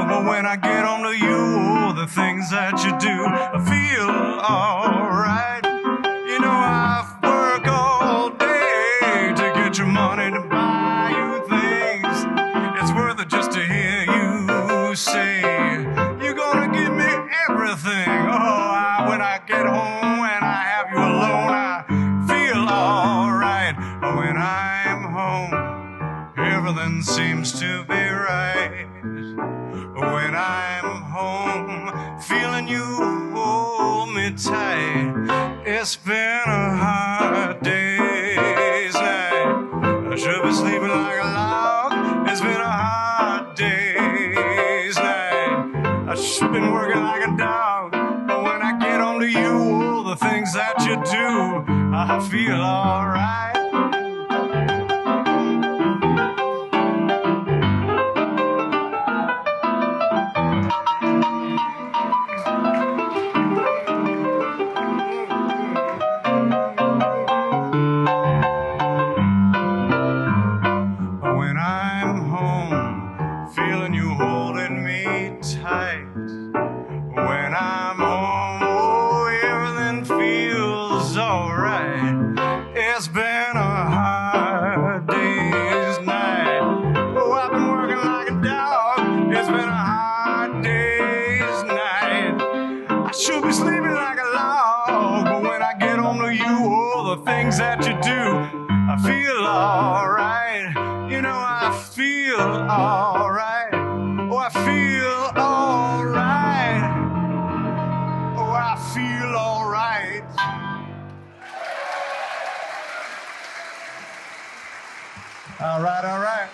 But when I get onto you, the things that you do, I feel alright. You know I work all day to get your money to buy you things. It's worth it just to hear you say you're gonna give me everything. Oh, when I get home and I have you alone, I feel alright. When I'm home, everything seems to be right. When I'm home, feeling you hold me tight. It's been a hard day's night. I should be sleeping like a log. It's been a hard day's night. I've been working like a dog. But when I get onto you, the things that you do, I feel alright. That you do, I feel alright. You know I feel alright. Oh, I feel alright. Oh, I feel alright. Alright, alright.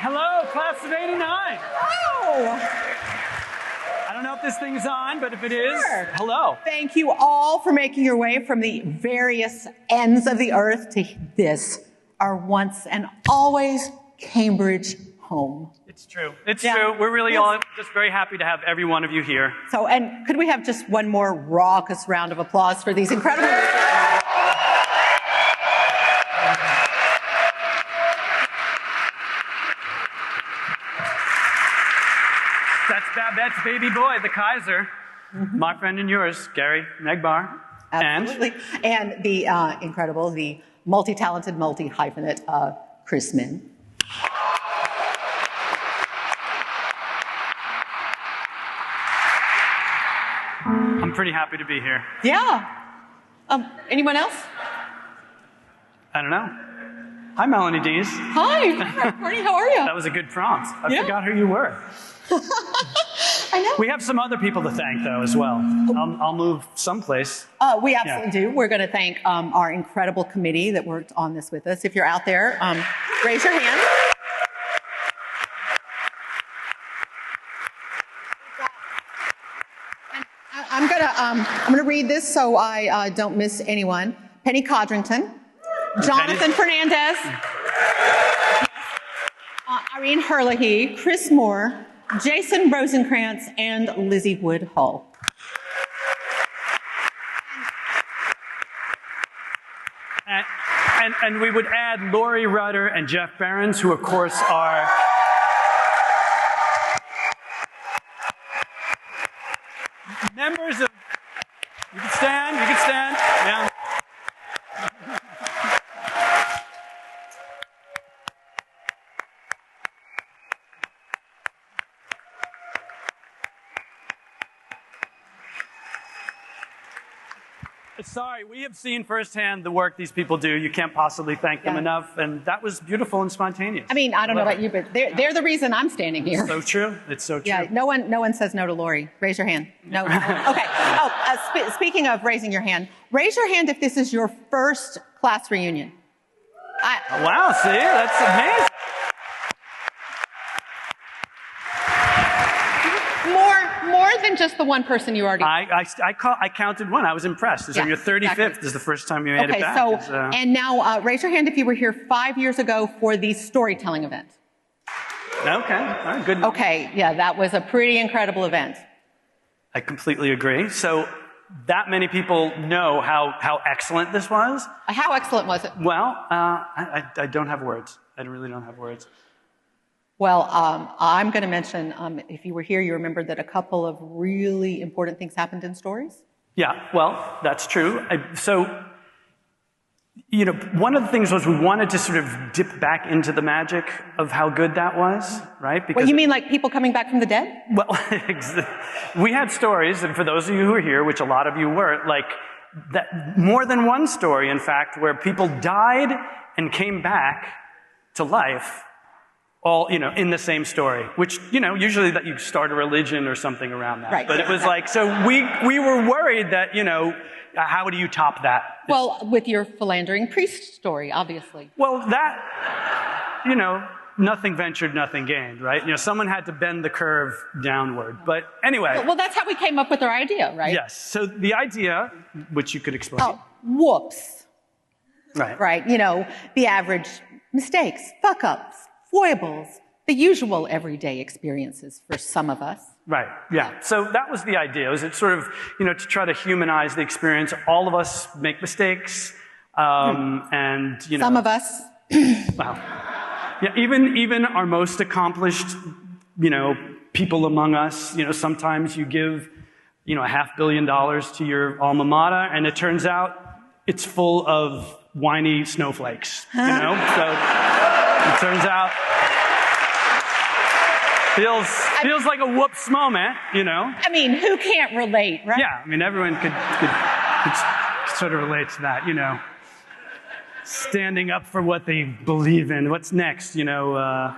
Hello, class of '89. Oh! I don't know if this thing's on, but if it is, Sure. hello. Thank you all for making your way from the various ends of the earth to this, our once and always Cambridge home. It's true. It's true. We're really all just very happy to have every one of you here. So, and could we have just one more raucous round of applause for these incredible... That's Babette's baby boy, the Kaiser. Mm-hmm. My friend and yours, Gary Megbar. Absolutely. And the incredible, the multi-talented, multi-hyphenate Chris Min. I'm pretty happy to be here. Yeah. Anyone else? I don't know. Hi, Melanie Dees. Hi, Marty, how are you? That was a good prompt. I forgot who you were. I know. We have some other people to thank, though, as well. I'll move someplace. We absolutely do. We're going to thank our incredible committee that worked on this with us. If you're out there, raise your hand. I'm gonna read this so I don't miss anyone. Penny Codrington, Jonathan Fernandez, Irene Herlihy, Chris Moore, Jason Rosenkrantz, and Lizzie Wood Hull. And we would add Lori Rudder and Jeff Behrens, who of course are members of... You can stand, yeah. Sorry, we have seen firsthand the work these people do. You can't possibly thank them enough, and that was beautiful and spontaneous. I mean, I don't know about you, but they're the reason I'm standing here. It's so true. It's so true. Yeah, no one says no to Lori. Raise your hand. No. Okay. Oh, speaking of raising your hand, raise your hand if this is your first class reunion. Wow, see, that's amazing. More than just the one person you already... I counted one. I was impressed. This is your 35th. Exactly. This is the first time you made it back. And now raise your hand if you were here 5 years ago for the storytelling event. Okay. All right, good. Okay, yeah, that was a pretty incredible event. I completely agree. So that many people know how excellent this was. How excellent was it? Well, I don't have words. I really don't have words. Well, I'm going to mention, if you were here, you remember that a couple of really important things happened in stories. Yeah, well, that's true. So, you know, one of the things was we wanted to sort of dip back into the magic of how good that was, right? Because, What, you mean like people coming back from the dead? well, we had stories, and for those of you who are here, which a lot of you were, like, that more than one story, in fact, where people died and came back to life, all, you know, in the same story, which, you know, usually that you start a religion or something around that. Right. But it was like, so we were worried that, you know, how do you top that? Well, with your philandering priest story, obviously. Well, that, you know, nothing ventured, nothing gained, right? You know, someone had to bend the curve downward. But anyway. Well, that's how we came up with our idea, right? Yes. So the idea, which you could explain. Oh, whoops. Right. Right. You know, the average mistakes, fuck-ups, foibles, the usual everyday experiences for some of us. Right, yeah. So that was the idea. Was it sort of, you know, to try to humanize the experience. All of us make mistakes, and, you know. Some of us. Wow. Yeah, even our most accomplished, you know, people among us, you know, sometimes you give, you know, $500 million to your alma mater, and it turns out it's full of whiny snowflakes, you know? So it turns out feels like a whoops moment, you know? I mean, who can't relate, right? Yeah, I mean, everyone could sort of relate to that, you know? Standing up for what they believe in. What's next, you know? I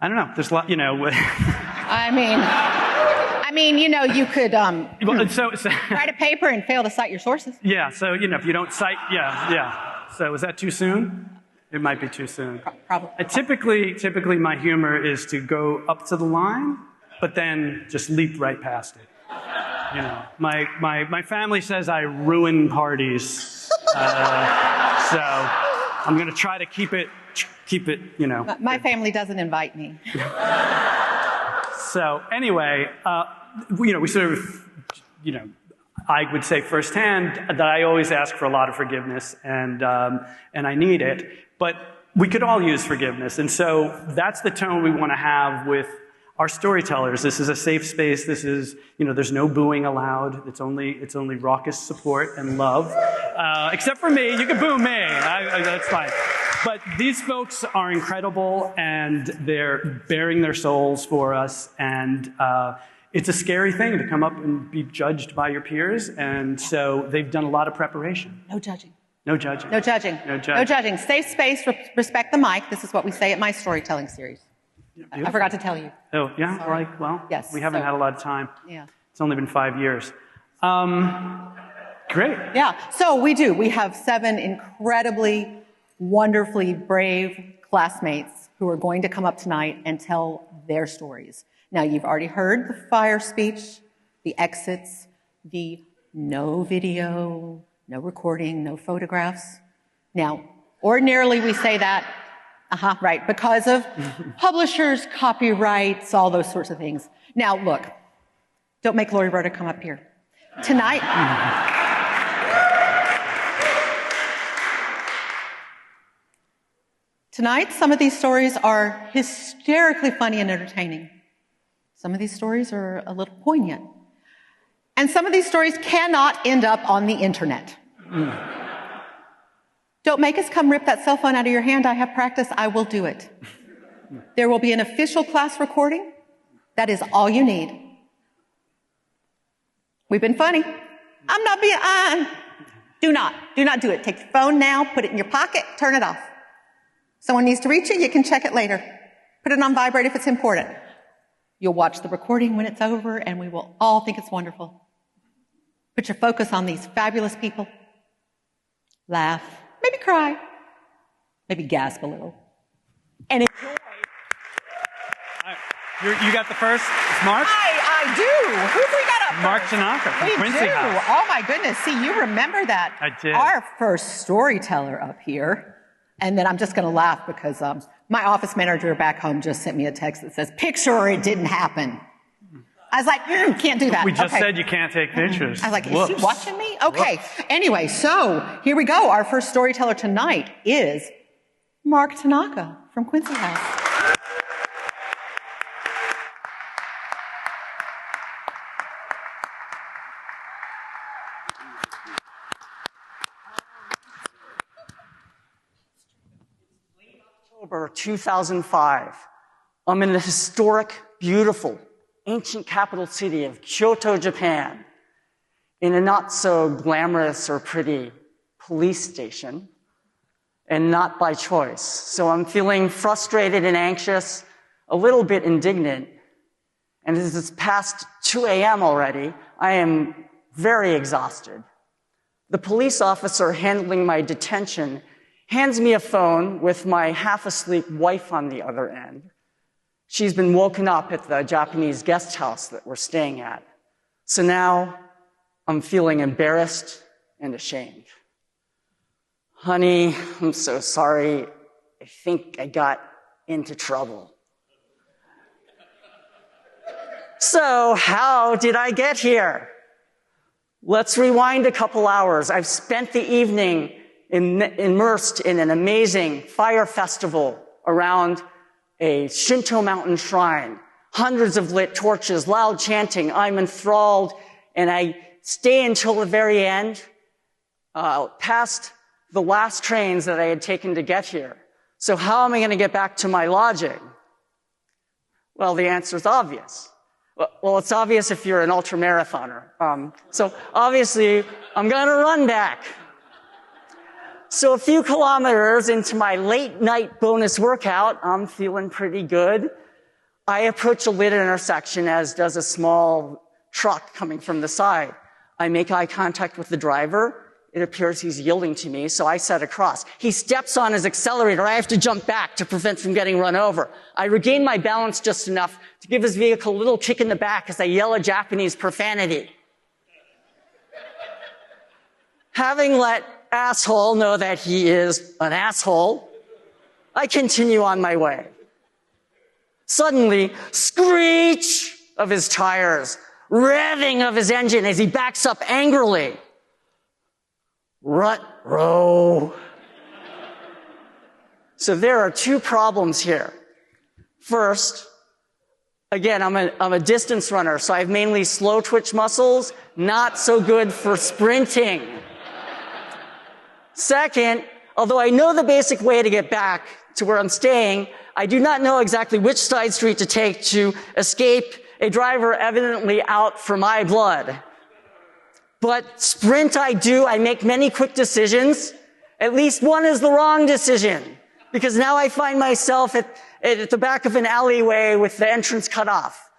don't know. There's a lot, you know. I mean, you know, you could so, write a paper and fail to cite your sources. yeah, so, you know, if you don't cite, yeah. So is that too soon? It might be too soon. Probably. Typically my humor is to go up to the line, but then just leap right past it. You know, my family says I ruin parties, so I'm going to try to keep it, you know. My family doesn't invite me. So anyway, you know, we sort of, you know, I would say firsthand that I always ask for a lot of forgiveness, and I need it. But we could all use forgiveness, and so that's the tone we want to have with our storytellers. This is a safe space. This is, you know, there's no booing allowed. It's only raucous support and love. Except for me, you can boo me. That's fine. But these folks are incredible, and they're bearing their souls for us, and it's a scary thing to come up and be judged by your peers, and so they've done a lot of preparation. No judging. No judging. No judging. No judging. No judging. Safe space, respect the mic. This is what we say at my storytelling series. I forgot to tell you. Oh, yeah? Sorry. Like, well, Yes, we haven't so- had a lot of time. Yeah. It's only been 5 years. Great. Yeah. So we do. We have 7 incredibly, wonderfully brave classmates who are going to come up tonight and tell their stories. Now, you've already heard the fire speech, the exits, the no video, no recording, no photographs. Now, ordinarily we say that, right, because of publishers, copyrights, all those sorts of things. Now, look, don't make Lori Berta come up here. Tonight, some of these stories are hysterically funny and entertaining. Some of these stories are a little poignant. And some of these stories cannot end up on the internet. Don't make us come rip that cell phone out of your hand. I have practice. I will do it. There will be an official class recording. That is all you need. We've been funny. I'm not being, do not do it. Take your phone now, put it in your pocket, turn it off. Someone needs to reach it, you can check it later. Put it on vibrate if it's important. You'll watch the recording when it's over, and we will all think it's wonderful. Put your focus on these fabulous people. Laugh, maybe cry, maybe gasp a little. And enjoy. You got the first? It's Mark? I do. Who've we got up Mark first? Tanaka from We Quincy do. House. Oh my goodness. See, you remember that. I did. Our first storyteller up here. And then I'm just going to laugh because my office manager back home just sent me a text that says, picture or it didn't happen. I was like, can't do that. We just Okay. said you can't take pictures. I was like, is Whoops. she watching me? Okay. Anyway, so here we go. Our first storyteller tonight is Mark Tanaka from Quincy House. October 2005. I'm in the historic, beautiful, ancient capital city of Kyoto, Japan, in a not so glamorous or pretty police station, and not by choice. So I'm feeling frustrated and anxious, a little bit indignant, and as it's past 2 a.m. already, I am very exhausted. The police officer handling my detention hands me a phone with my half-asleep wife on the other end. She's been woken up at the Japanese guest house that we're staying at. So now I'm feeling embarrassed and ashamed. Honey, I'm so sorry. I think I got into trouble. So how did I get here? Let's rewind a couple hours. I've spent the evening immersed in an amazing fire festival around a Shinto mountain shrine. Hundreds of lit torches, loud chanting. I'm enthralled, and I stay until the very end, past the last trains that I had taken to get here. So how am I going to get back to my lodging? Well, the answer is obvious. Well, it's obvious if you're an ultramarathoner. So obviously, I'm going to run back. So a few kilometers into my late night bonus workout, I'm feeling pretty good. I approach a lit intersection, as does a small truck coming from the side. I make eye contact with the driver. It appears he's yielding to me, so I set across. He steps on his accelerator. I have to jump back to prevent from getting run over. I regain my balance just enough to give his vehicle a little kick in the back as I yell a Japanese profanity. Having let asshole know that he is an asshole, I continue on my way. Suddenly, screech of his tires, revving of his engine as he backs up angrily. Rut-row. So there are two problems here. First, again, I'm a distance runner, so I have mainly slow twitch muscles, not so good for sprinting. Second, although I know the basic way to get back to where I'm staying, I do not know exactly which side street to take to escape a driver evidently out for my blood. But sprint I do. I make many quick decisions. At least one is the wrong decision, because now I find myself at the back of an alleyway with the entrance cut off.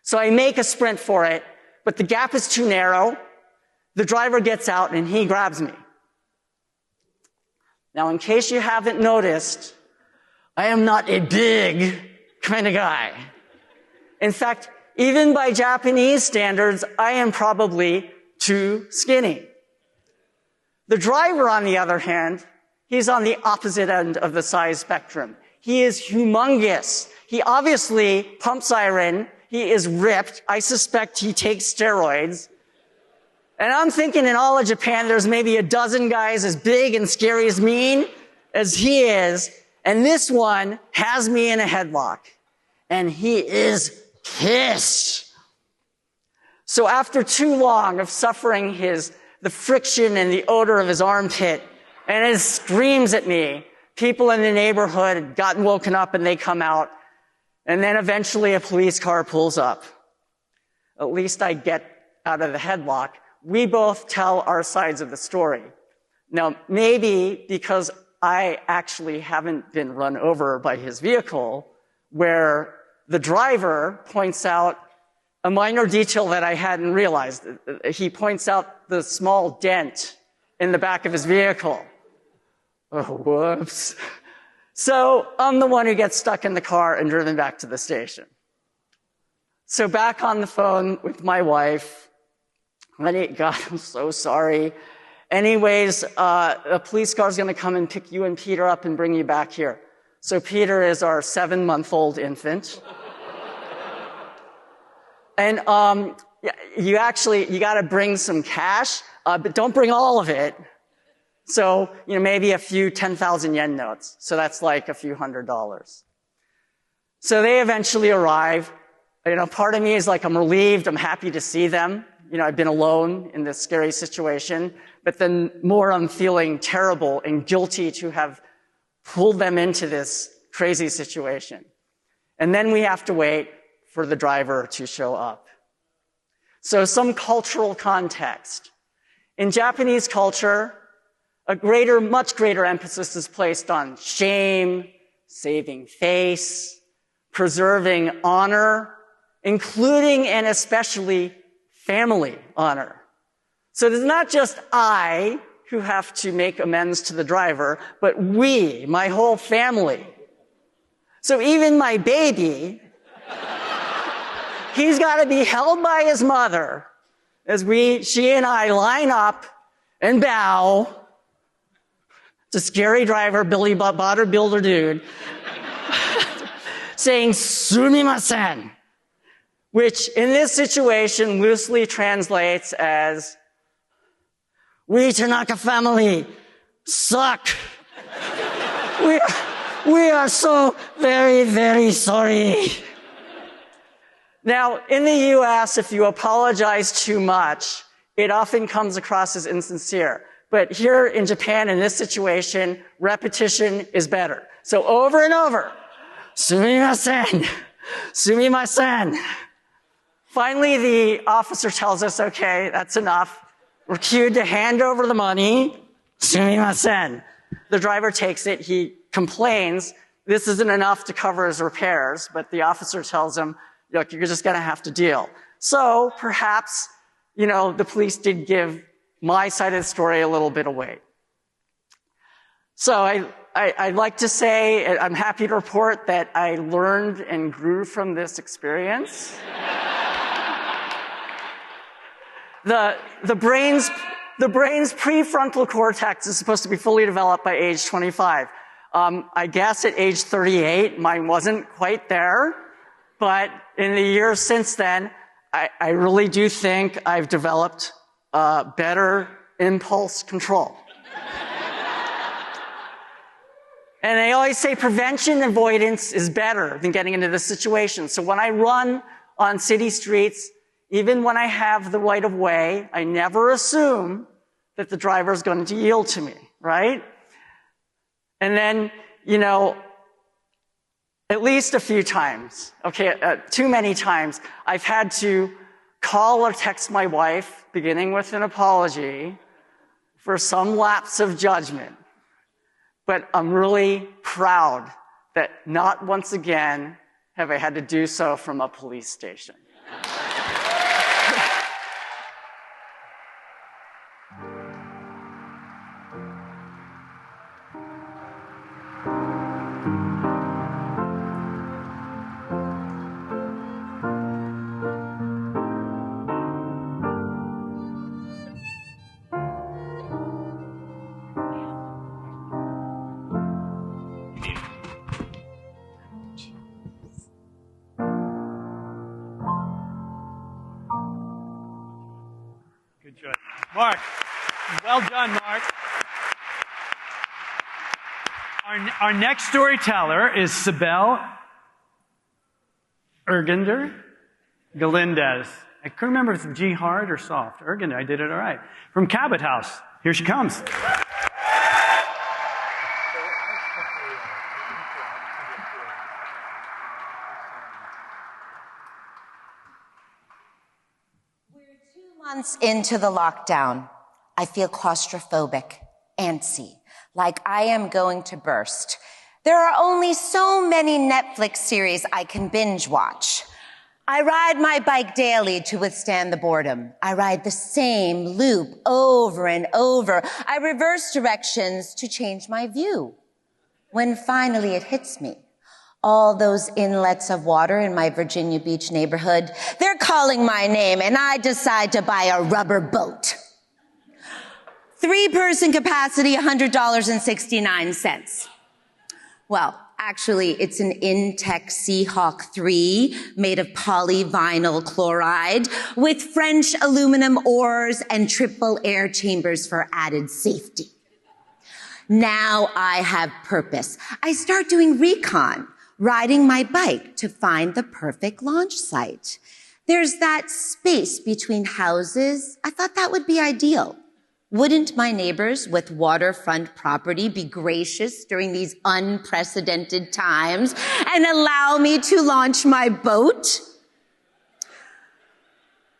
So I make a sprint for it, but the gap is too narrow. The driver gets out and he grabs me. Now, in case you haven't noticed, I am not a big kind of guy. In fact, even by Japanese standards, I am probably too skinny. The driver, on the other hand, he's on the opposite end of the size spectrum. He is humongous. He obviously pumps iron. He is ripped. I suspect he takes steroids. And I'm thinking in all of Japan, there's maybe a dozen guys as big and scary as mean as he is. And this one has me in a headlock. And he is pissed. So after too long of suffering the friction and the odor of his armpit, and he screams at me, people in the neighborhood had gotten woken up and they come out. And then eventually a police car pulls up. At least I get out of the headlock. We both tell our sides of the story. Now, maybe because I actually haven't been run over by his vehicle, where the driver points out a minor detail that I hadn't realized. He points out the small dent in the back of his vehicle. Oh, whoops. So I'm the one who gets stuck in the car and driven back to the station. So back on the phone with my wife. Honey, God, I'm so sorry. Anyways, a police car's going to come and pick you and Peter up and bring you back here. So Peter is our 7-month-old infant. And you got to bring some cash, but don't bring all of it. So, maybe a few 10,000 yen notes. So that's like a few $100s. So they eventually arrive. Part of me is like, I'm relieved. I'm happy to see them. I've been alone in this scary situation. But then more, I'm feeling terrible and guilty to have pulled them into this crazy situation. And then we have to wait for the driver to show up. So some cultural context. In Japanese culture, much greater emphasis is placed on shame, saving face, preserving honor, including and especially family honor. So it is not just I who have to make amends to the driver, but we, my whole family. So even my baby, he's got to be held by his mother as she and I line up and bow to scary driver Billy Bodybuilder dude saying sumimasen, which in this situation loosely translates as, we Tanaka family suck. We are so very, very sorry. Now, in the US, if you apologize too much, it often comes across as insincere. But here in Japan, in this situation, repetition is better. So over and over, sumimasen, sumimasen. Finally, the officer tells us, okay, that's enough. We're cued to hand over the money. Sumimasen. The driver takes it. He complains. This isn't enough to cover his repairs, but the officer tells him, look, you're just going to have to deal. So perhaps, the police did give my side of the story a little bit of weight. So I'd like to say I'm happy to report that I learned and grew from this experience. The brain's prefrontal cortex is supposed to be fully developed by age 25. I guess at age 38, mine wasn't quite there, but in the years since then, I really do think I've developed better impulse control. And they always say prevention avoidance is better than getting into this situation. So when I run on city streets, even when I have the right of way, I never assume that the driver is going to yield to me, right? And then, at least a few times, too many times, I've had to call or text my wife, beginning with an apology, for some lapse of judgment. But I'm really proud that not once again have I had to do so from a police station. Good job. Mark, well done, Mark. Our next storyteller is Sibel Ergander Galindez. I couldn't remember if it's G hard or soft. Ergander, I did it all right. From Cabot House. Here she comes. Months into the lockdown, I feel claustrophobic, antsy, like I am going to burst. There are only so many Netflix series I can binge watch. I ride my bike daily to withstand the boredom. I ride the same loop over and over. I reverse directions to change my view. When finally it hits me, all those inlets of water in my Virginia Beach neighborhood, they're calling my name, and I decide to buy a rubber boat. 3-person capacity, $100.69. Well, Actually, it's an Intech Seahawk 3 made of polyvinyl chloride with French aluminum oars and triple air chambers for added safety. Now I have purpose. I start doing recon, riding my bike to find the perfect launch site. There's that space between houses. I thought that would be ideal. Wouldn't my neighbors with waterfront property be gracious during these unprecedented times and allow me to launch my boat?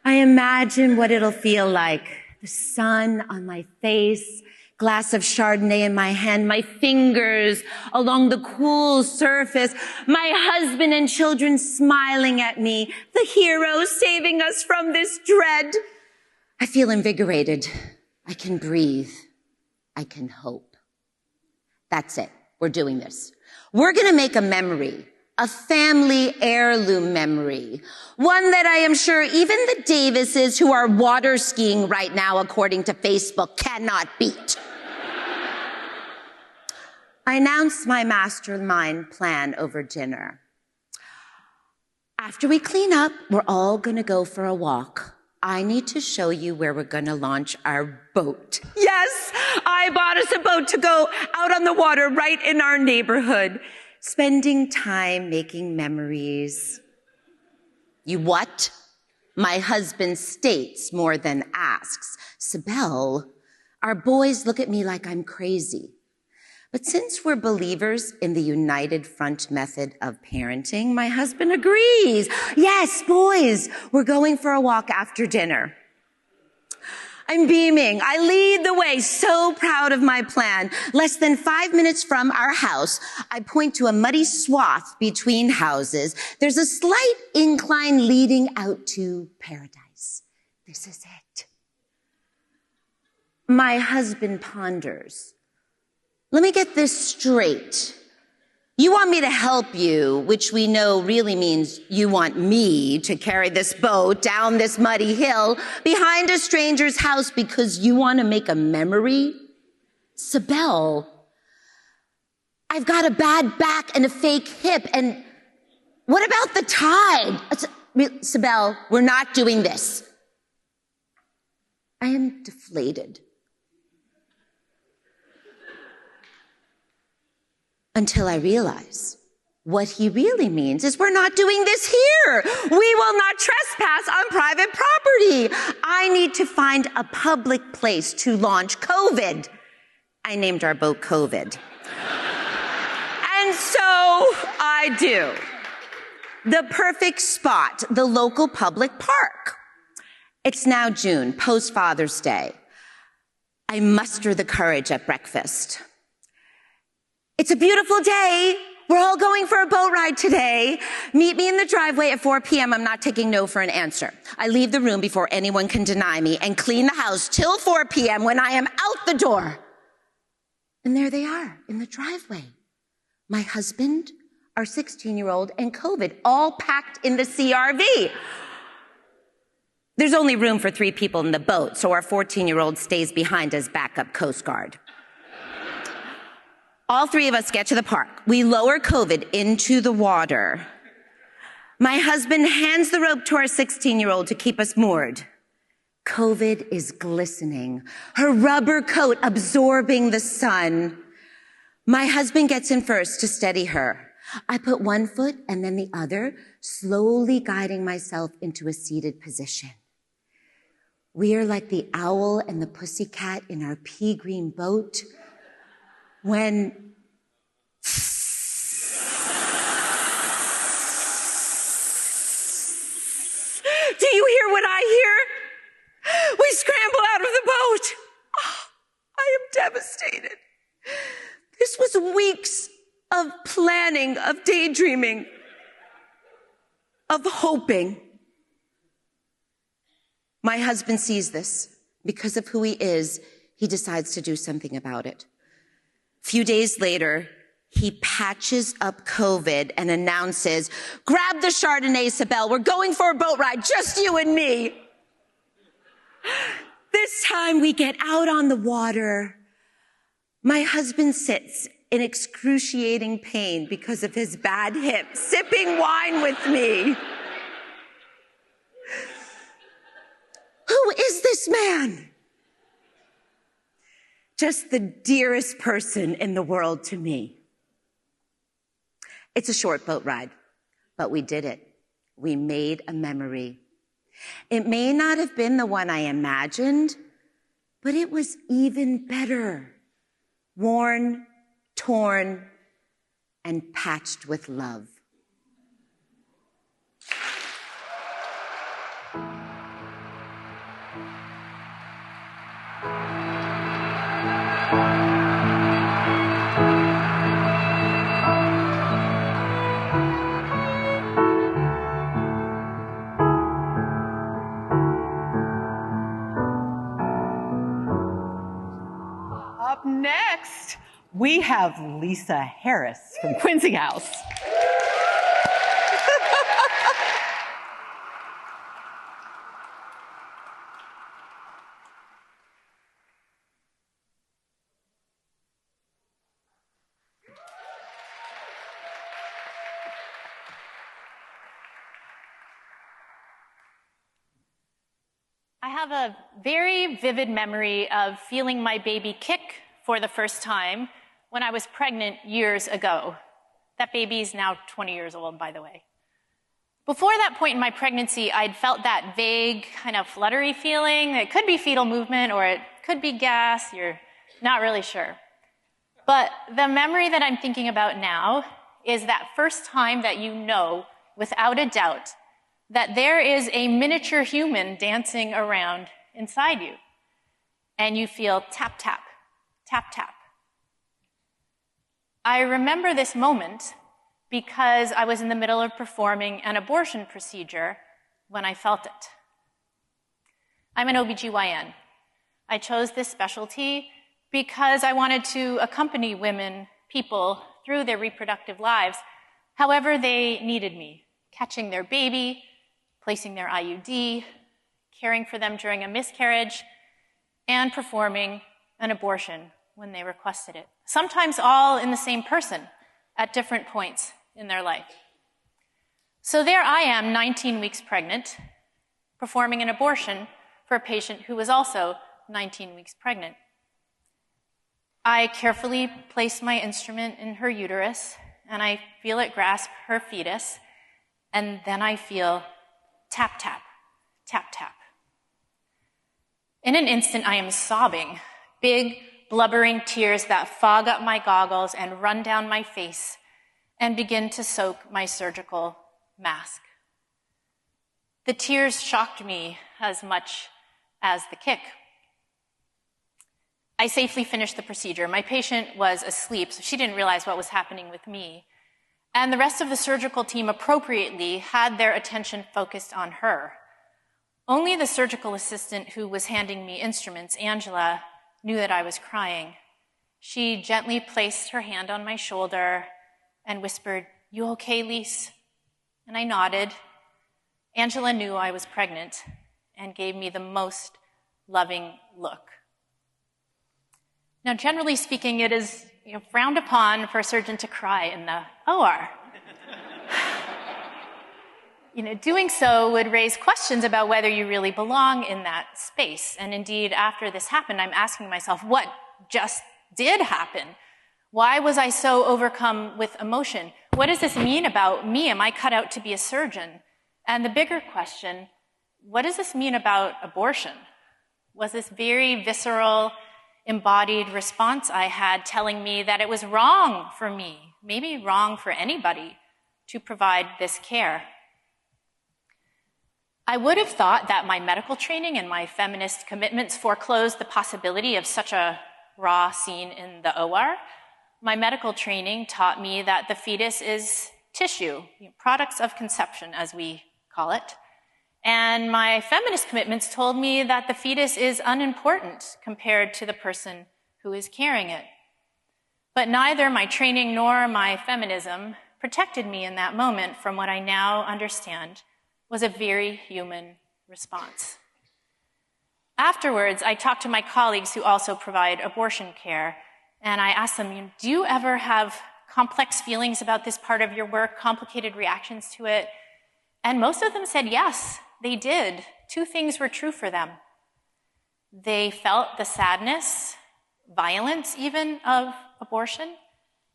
I imagine what it'll feel like. The sun on my face, glass of Chardonnay in my hand, my fingers along the cool surface, my husband and children smiling at me, the hero saving us from this dread. I feel invigorated. I can breathe. I can hope. That's it. We're doing this. We're going to make a memory, a family heirloom memory, one that I am sure even the Davises who are water skiing right now, according to Facebook, cannot beat. I announced my mastermind plan over dinner. After we clean up, we're all going to go for a walk. I need to show you where we're going to launch our boat. Yes, I bought us a boat to go out on the water right in our neighborhood, spending time making memories. You what? My husband states more than asks. Sibel, our boys look at me like I'm crazy. But since we're believers in the United Front method of parenting, my husband agrees. Yes, boys, we're going for a walk after dinner. I'm beaming. I lead the way, so proud of my plan. Less than 5 minutes from our house, I point to a muddy swath between houses. There's a slight incline leading out to paradise. This is it. My husband ponders. Let me get this straight. You want me to help you, which we know really means you want me to carry this boat down this muddy hill behind a stranger's house because you want to make a memory? Sibel, I've got a bad back and a fake hip, and what about the tide? Sibel, we're not doing this. I am deflated. Until I realize what he really means is we're not doing this here. We will not trespass on private property. I need to find a public place to launch COVID. I named our boat COVID. And so I do. The perfect spot, the local public park. It's now June, post-Father's Day. I muster the courage at breakfast. It's a beautiful day. We're all going for a boat ride today. Meet me in the driveway at 4 p.m. I'm not taking no for an answer. I leave the room before anyone can deny me and clean the house till 4 p.m. when I am out the door. And there they are in the driveway. My husband, our 16-year-old, and COVID all packed in the CRV. There's only room for 3 people in the boat, so our 14-year-old stays behind as backup Coast Guard. All 3 of us get to the park. We lower COVID into the water. My husband hands the rope to our 16-year-old to keep us moored. COVID is glistening, her rubber coat absorbing the sun. My husband gets in first to steady her. I put one foot and then the other, slowly guiding myself into a seated position. We are like the owl and the pussycat in our pea green boat. When do you hear what I hear? We scramble out of the boat. Oh, I am devastated. This was weeks of planning, of daydreaming, of hoping. My husband sees this. Because of who he is, he decides to do something about it. A few days later, he patches up COVID and announces, grab the Chardonnay, Sibel. We're going for a boat ride, just you and me. This time we get out on the water. My husband sits in excruciating pain because of his bad hip, sipping wine with me. Who is this man? Just the dearest person in the world to me. It's a short boat ride, but we did it. We made a memory. It may not have been the one I imagined, but it was even better. Worn, torn, and patched with love. Up next, we have Lisa Harris from Quincy House. I have a very vivid memory of feeling my baby kick for the first time when I was pregnant years ago. That baby's now 20 years old, by the way. Before that point in my pregnancy, I'd felt that vague, kind of fluttery feeling. It could be fetal movement or it could be gas. You're not really sure. But the memory that I'm thinking about now is that first time that you know, without a doubt, that there is a miniature human dancing around inside you. And you feel tap, tap, tap, tap. I remember this moment because I was in the middle of performing an abortion procedure when I felt it. I'm an OBGYN. I chose this specialty because I wanted to accompany women, people, through their reproductive lives, however they needed me, catching their baby, placing their IUD, caring for them during a miscarriage, and performing an abortion when they requested it. Sometimes all in the same person at different points in their life. So there I am, 19 weeks pregnant, performing an abortion for a patient who was also 19 weeks pregnant. I carefully place my instrument in her uterus, and I feel it grasp her fetus, and then I feel tap, tap, tap, tap. In an instant, I am sobbing, big, blubbering tears that fog up my goggles and run down my face and begin to soak my surgical mask. The tears shocked me as much as the kick. I safely finished the procedure. My patient was asleep, so she didn't realize what was happening with me. And the rest of the surgical team appropriately had their attention focused on her. Only the surgical assistant who was handing me instruments, Angela, knew that I was crying. She gently placed her hand on my shoulder and whispered, "You okay, Lise?" And I nodded. Angela knew I was pregnant and gave me the most loving look. Now, generally speaking, it is frowned upon for a surgeon to cry in the OR. Doing so would raise questions about whether you really belong in that space. And indeed, after this happened, I'm asking myself, what just did happen? Why was I so overcome with emotion? What does this mean about me? Am I cut out to be a surgeon? And the bigger question, what does this mean about abortion? Was this very visceral, embodied response I had telling me that it was wrong for me, maybe wrong for anybody, to provide this care? I would have thought that my medical training and my feminist commitments foreclosed the possibility of such a raw scene in the OR. My medical training taught me that the fetus is tissue, products of conception, as we call it. And my feminist commitments told me that the fetus is unimportant compared to the person who is carrying it. But neither my training nor my feminism protected me in that moment from what I now understand was a very human response. Afterwards, I talked to my colleagues who also provide abortion care, And I asked them, do you ever have complex feelings about this part of your work, complicated reactions to it? And most of them said yes, they did. Two things were true for them. They felt the sadness, violence even, of abortion,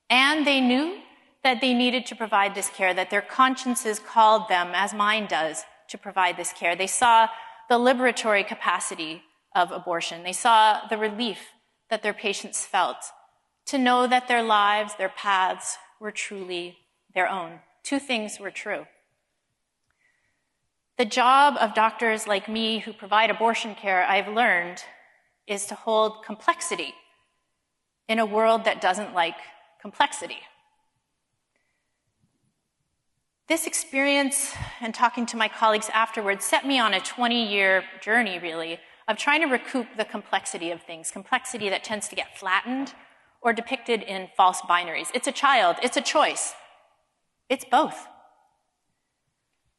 and they knew that they needed to provide this care, that their consciences called them, as mine does, to provide this care. They saw the liberatory capacity of abortion. They saw the relief that their patients felt to know that their lives, their paths were truly their own. Two things were true. The job of doctors like me who provide abortion care, I've learned, is to hold complexity in a world that doesn't like complexity. This experience and talking to my colleagues afterwards set me on a 20-year journey, really, of trying to recoup the complexity of things, complexity that tends to get flattened or depicted in false binaries. It's a child, it's a choice. It's both.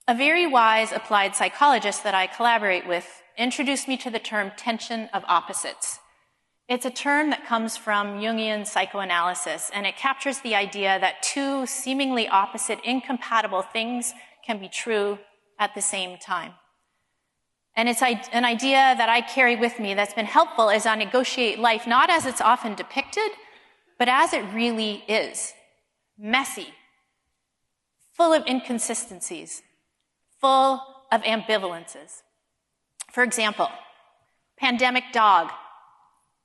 A very wise applied psychologist that I collaborate with introduced me to the term tension of opposites. It's a term that comes from Jungian psychoanalysis, and it captures the idea that two seemingly opposite, incompatible things can be true at the same time. And it's an idea that I carry with me that's been helpful as I negotiate life, not as it's often depicted, but as it really is. Messy, full of inconsistencies, full of ambivalences. For example, pandemic dog.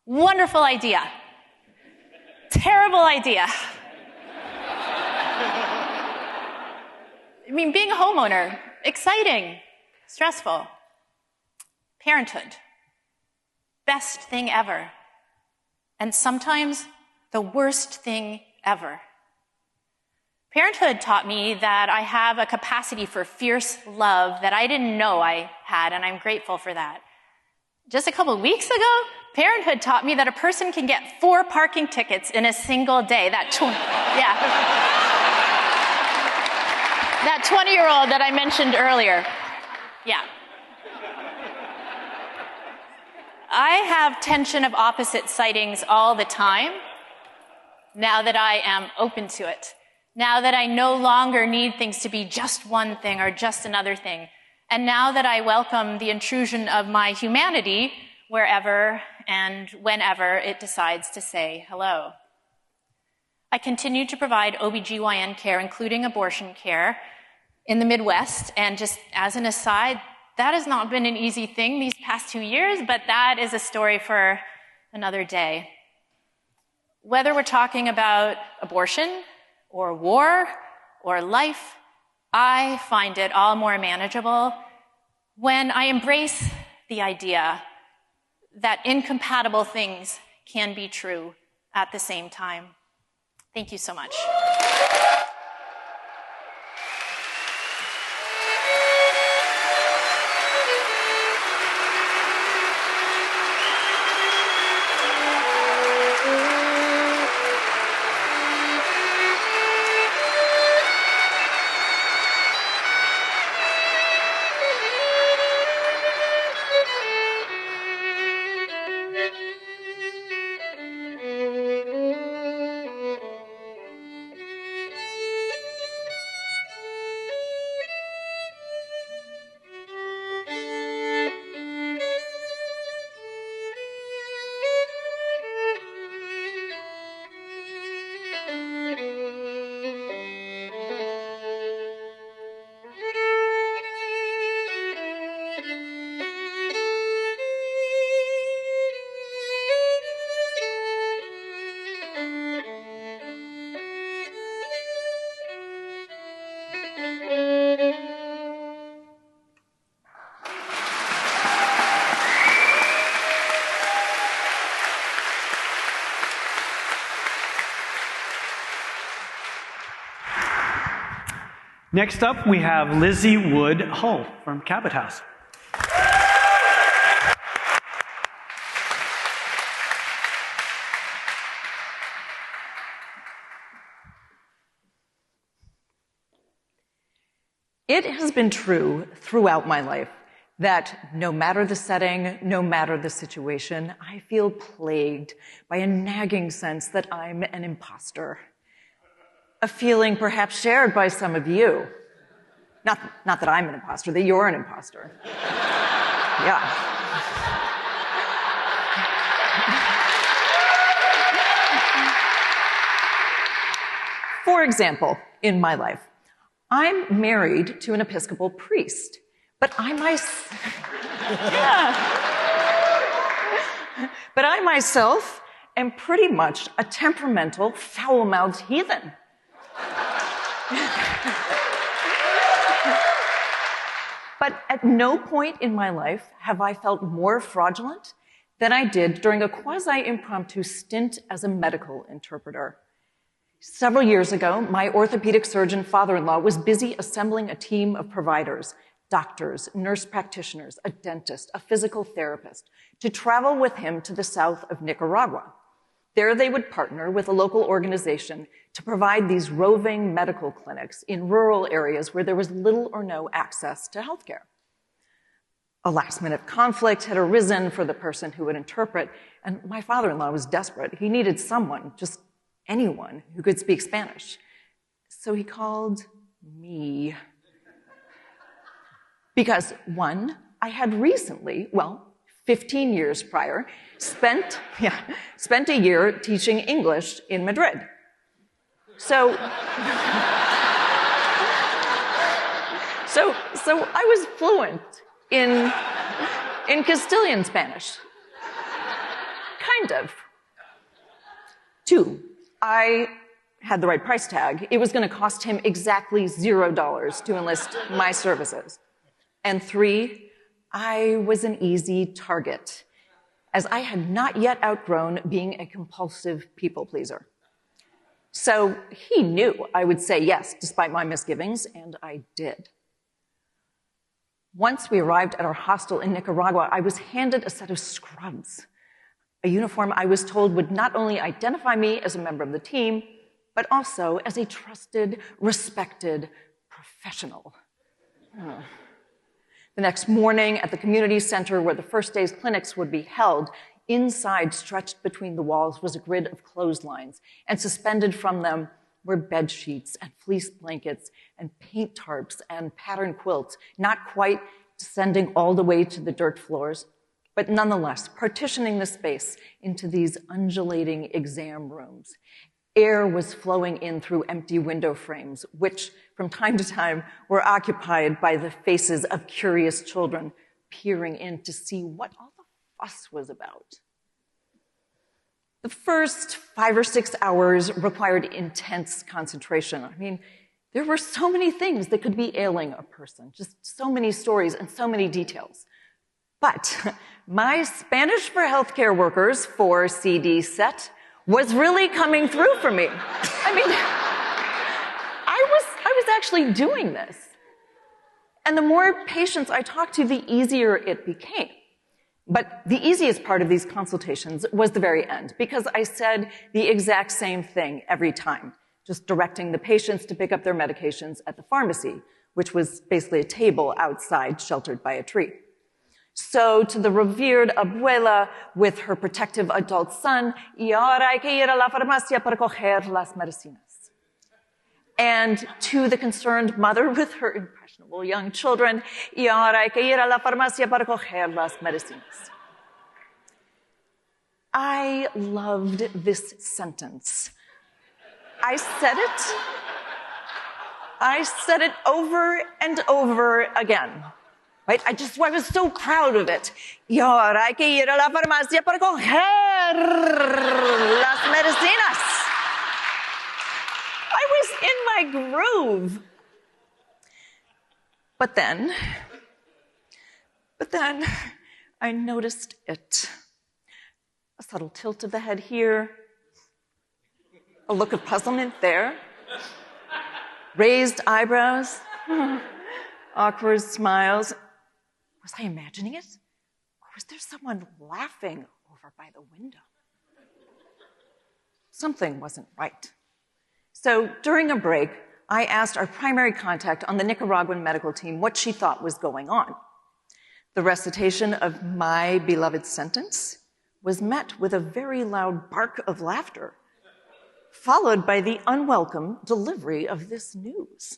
Wonderful idea. Terrible idea. I mean, being a homeowner, exciting, stressful. Parenthood, best thing ever. And sometimes the worst thing ever. Parenthood taught me that I have a capacity for fierce love that I didn't know I had, and I'm grateful for that. Just a couple of weeks ago, Parenthood taught me that a person can get 4 parking tickets in a single day. That 20-year-old that I mentioned earlier. Yeah. I have tension of opposite sightings all the time, now that I am open to it. Now that I no longer need things to be just one thing or just another thing. And now that I welcome the intrusion of my humanity wherever and whenever it decides to say hello. I continue to provide OBGYN care, including abortion care, in the Midwest. And just as an aside, that has not been an easy thing these past 2 years, but that is a story for another day. Whether we're talking about abortion or war or life, I find it all more manageable when I embrace the idea that incompatible things can be true at the same time. Thank you so much. Next up, we have Lizzie Wood Hull from Cabot House. It has been true throughout my life that no matter the setting, no matter the situation, I feel plagued by a nagging sense that I'm an imposter. A feeling perhaps shared by some of you. Not that I'm an imposter, that you're an imposter. Yeah. For example, in my life, I'm married to an Episcopal priest, but I myself am pretty much a temperamental, foul-mouthed heathen. But at no point in my life have I felt more fraudulent than I did during a quasi-impromptu stint as a medical interpreter. Several years ago, my orthopedic surgeon father-in-law was busy assembling a team of providers, doctors, nurse practitioners, a dentist, a physical therapist, to travel with him to the south of Nicaragua. There they would partner with a local organization to provide these roving medical clinics in rural areas where there was little or no access to healthcare. A last-minute conflict had arisen for the person who would interpret, and my father-in-law was desperate. He needed someone, just anyone, who could speak Spanish. So he called me. Because, one, I had recently, 15 years prior, spent a year teaching English in Madrid. So I was fluent in Castilian Spanish. Kind of. Two, I had the right price tag. It was going to cost him exactly $0 to enlist my services. And three, I was an easy target, as I had not yet outgrown being a compulsive people pleaser. So he knew I would say yes, despite my misgivings, and I did. Once we arrived at our hostel in Nicaragua, I was handed a set of scrubs, a uniform I was told would not only identify me as a member of the team, but also as a trusted, respected professional. The next morning at the community center where the first day's clinics would be held, inside, stretched between the walls, was a grid of clotheslines, and suspended from them were bed sheets and fleece blankets and paint tarps and pattern quilts, not quite descending all the way to the dirt floors, but nonetheless partitioning the space into these undulating exam rooms. Air was flowing in through empty window frames, which from time to time were occupied by the faces of curious children peering in to see what all the fuss was about. The first 5 or 6 hours required intense concentration. I mean, there were so many things that could be ailing a person, just so many stories and so many details. But my Spanish for Healthcare Workers 4 CD set was really coming through for me. I mean, I was actually doing this. And the more patients I talked to, the easier it became. But the easiest part of these consultations was the very end, because I said the exact same thing every time, just directing the patients to pick up their medications at the pharmacy, which was basically a table outside sheltered by a tree. So to the revered abuela with her protective adult son, y ahora hay que ir a la farmacia para coger las medicinas. And to the concerned mother with her impressionable young children, y ahora hay que ir a la farmacia para coger las medicinas. I loved this sentence. I said it over and over again. Right? I was so proud of it. Y ahora hay que ir a la farmacia para coger las medicinas. I was in my groove. But then I noticed it. A subtle tilt of the head here, a look of puzzlement there, raised eyebrows, awkward smiles. Was I imagining it? Or was there someone laughing over by the window? Something wasn't right. So during a break, I asked our primary contact on the Nicaraguan medical team what she thought was going on. The recitation of my beloved sentence was met with a very loud bark of laughter, followed by the unwelcome delivery of this news.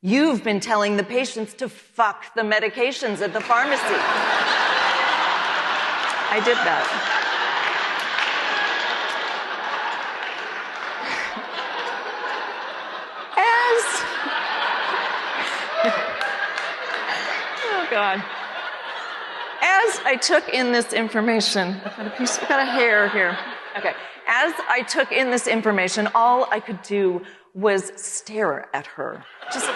You've been telling the patients to fuck the medications at the pharmacy. I did that. Oh, God. As I took in this information, I've got a hair here. Okay. As I took in this information, all I could do was stare at her, just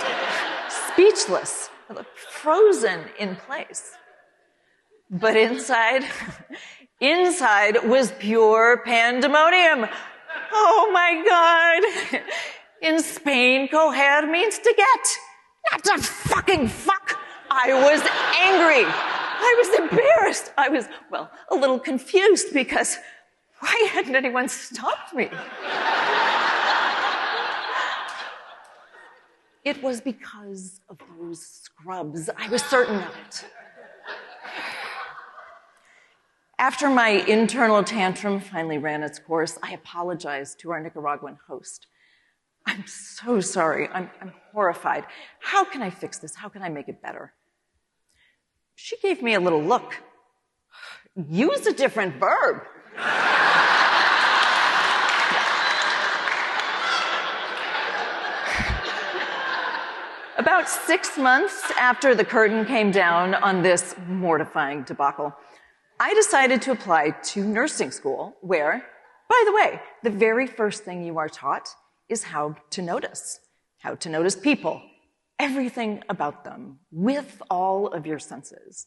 speechless, frozen in place. But inside was pure pandemonium. Oh my God. In Spain, coger means to get, not to fucking fuck. I was angry. I was embarrassed. I was, well, a little confused because why hadn't anyone stopped me? It was because of those scrubs. I was certain of it. After my internal tantrum finally ran its course, I apologized to our Nicaraguan host. I'm so sorry. I'm horrified. How can I fix this? How can I make it better? She gave me a little look. Use a different verb. About 6 months after the curtain came down on this mortifying debacle, I decided to apply to nursing school where, by the way, the very first thing you are taught is how to notice people, everything about them, with all of your senses.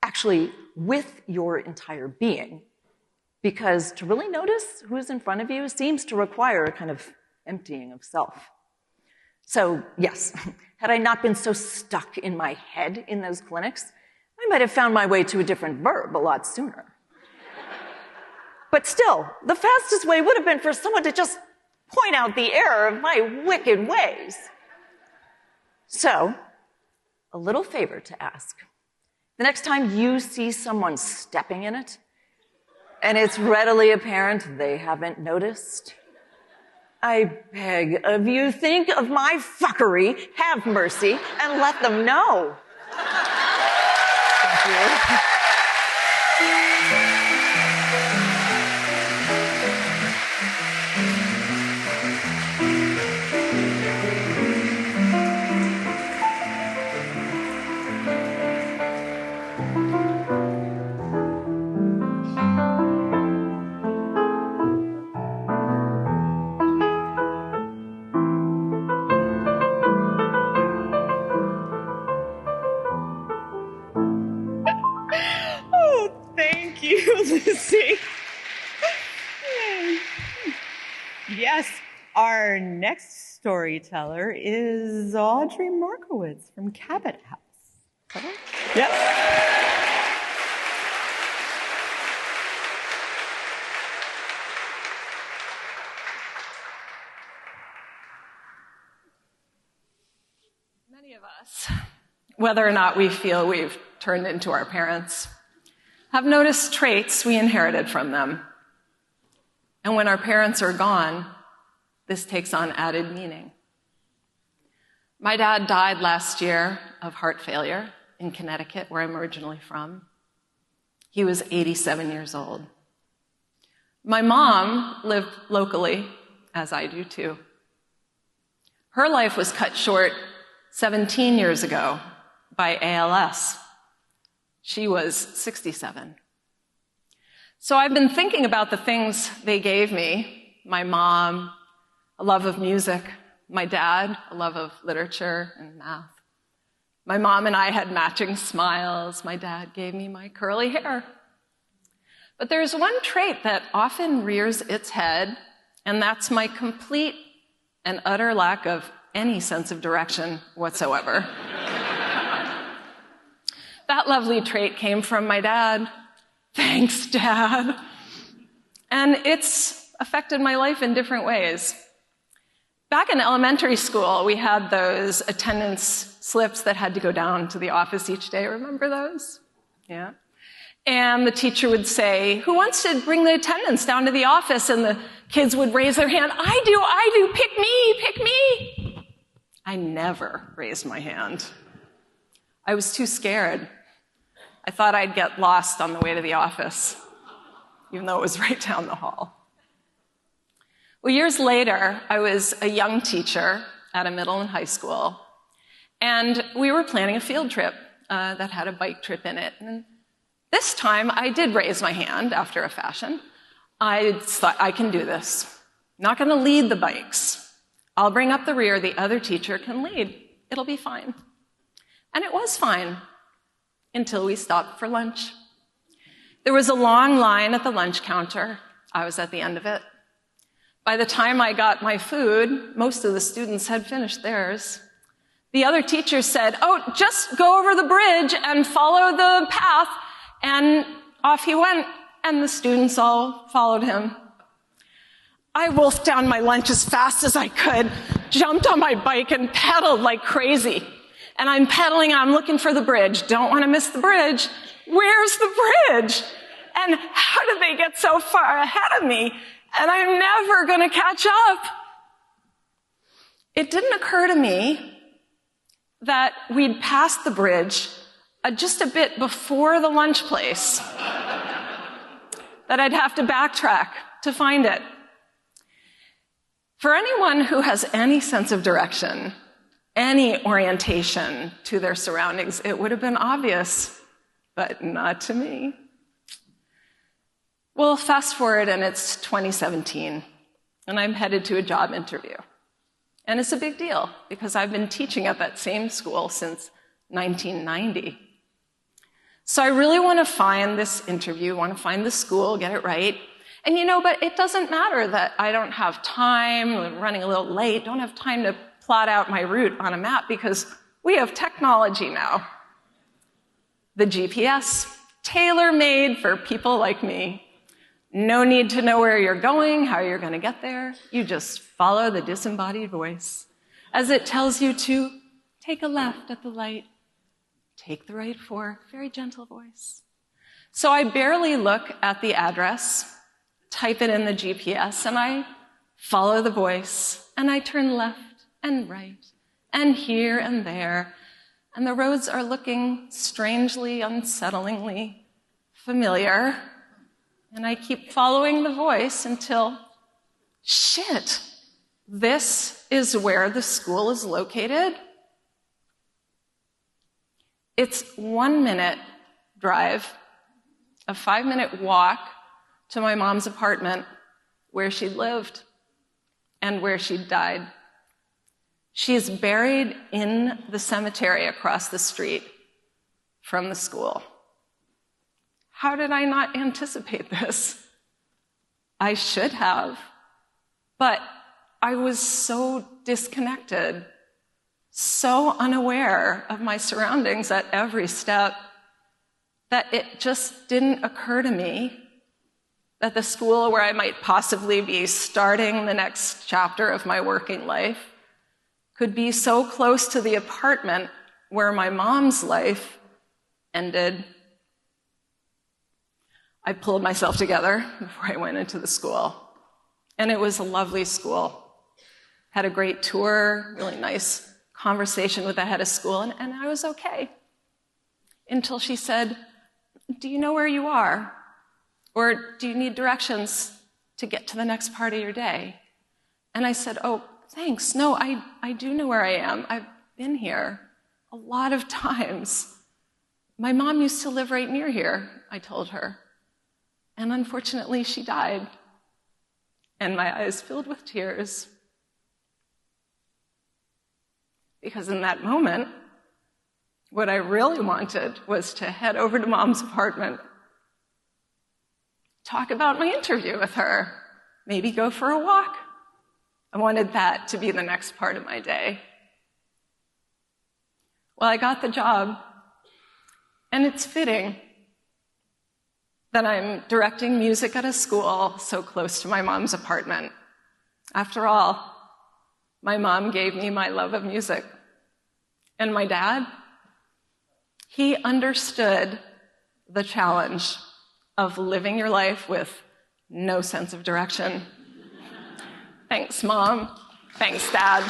Actually, with your entire being. Because to really notice who's in front of you seems to require a kind of emptying of self. So, yes, had I not been so stuck in my head in those clinics, I might have found my way to a different verb a lot sooner. But still, the fastest way would have been for someone to just point out the error of my wicked ways. So, a little favor to ask. The next time you see someone stepping in it, and it's readily apparent they haven't noticed, I beg of you, think of my fuckery, have mercy, and let them know. Thank you. Lucy. Yes, our next storyteller is Audrey Markowitz from Cabot House. Yep. Many of us, whether or not we feel we've turned into our parents, have noticed traits we inherited from them. And when our parents are gone, this takes on added meaning. My dad died last year of heart failure in Connecticut, where I'm originally from. He was 87 years old. My mom lived locally, as I do too. Her life was cut short 17 years ago by ALS. She was 67. So I've been thinking about the things they gave me. My mom, a love of music. My dad, a love of literature and math. My mom and I had matching smiles. My dad gave me my curly hair. But there's one trait that often rears its head, and that's my complete and utter lack of any sense of direction whatsoever. That lovely trait came from my dad. Thanks, Dad. And it's affected my life in different ways. Back in elementary school, we had those attendance slips that had to go down to the office each day. Remember those? Yeah. And the teacher would say, who wants to bring the attendance down to the office? And the kids would raise their hand. I do, pick me. I never raised my hand. I was too scared. I thought I'd get lost on the way to the office, even though it was right down the hall. Well, years later, I was a young teacher at a middle and high school, and we were planning a field trip that had a bike trip in it. And this time, I did raise my hand after a fashion. I thought, I can do this. I'm not going to lead the bikes. I'll bring up the rear. The other teacher can lead. It'll be fine. And it was fine until we stopped for lunch. There was a long line at the lunch counter. I was at the end of it. By the time I got my food, most of the students had finished theirs. The other teacher said, oh, just go over the bridge and follow the path. And off he went, and the students all followed him. I wolfed down my lunch as fast as I could, jumped on my bike, and pedaled like crazy. And I'm pedaling, I'm looking for the bridge. Don't want to miss the bridge. Where's the bridge? And how did they get so far ahead of me? And I'm never going to catch up. It didn't occur to me that we'd passed the bridge just a bit before the lunch place, that I'd have to backtrack to find it. For anyone who has any sense of direction, any orientation to their surroundings, it would have been obvious, but not to me. Well, fast forward, and it's 2017, and I'm headed to a job interview. And it's a big deal, because I've been teaching at that same school since 1990. So I really want to find this interview, want to find the school, get it right. And but it doesn't matter that I don't have time, running a little late, don't have time to plot out my route on a map, because we have technology now. The GPS, tailor-made for people like me. No need to know where you're going, how you're going to get there. You just follow the disembodied voice as it tells you to take a left at the light, take the right fork, very gentle voice. So I barely look at the address, type it in the GPS, and I follow the voice, and I turn left and right, and here and there, and the roads are looking strangely, unsettlingly familiar. And I keep following the voice until, shit, this is where the school is located. It's 1 minute drive, a 5-minute walk to my mom's apartment where she lived and where she died. She's buried in the cemetery across the street from the school. How did I not anticipate this? I should have, but I was so disconnected, so unaware of my surroundings at every step that it just didn't occur to me that the school where I might possibly be starting the next chapter of my working life could be so close to the apartment where my mom's life ended. I pulled myself together before I went into the school. And it was a lovely school. Had a great tour, really nice conversation with the head of school, and I was okay. Until she said, do you know where you are? Or do you need directions to get to the next part of your day? And I said, oh, thanks. No, I do know where I am. I've been here a lot of times. My mom used to live right near here, I told her. And unfortunately, she died. And my eyes filled with tears. Because in that moment, what I really wanted was to head over to Mom's apartment, talk about my interview with her, maybe go for a walk. I wanted that to be the next part of my day. Well, I got the job, and it's fitting that I'm directing music at a school so close to my mom's apartment. After all, My mom gave me my love of music. And my dad, he understood the challenge of living your life with no sense of direction. Thanks, Mom. Thanks, Dad.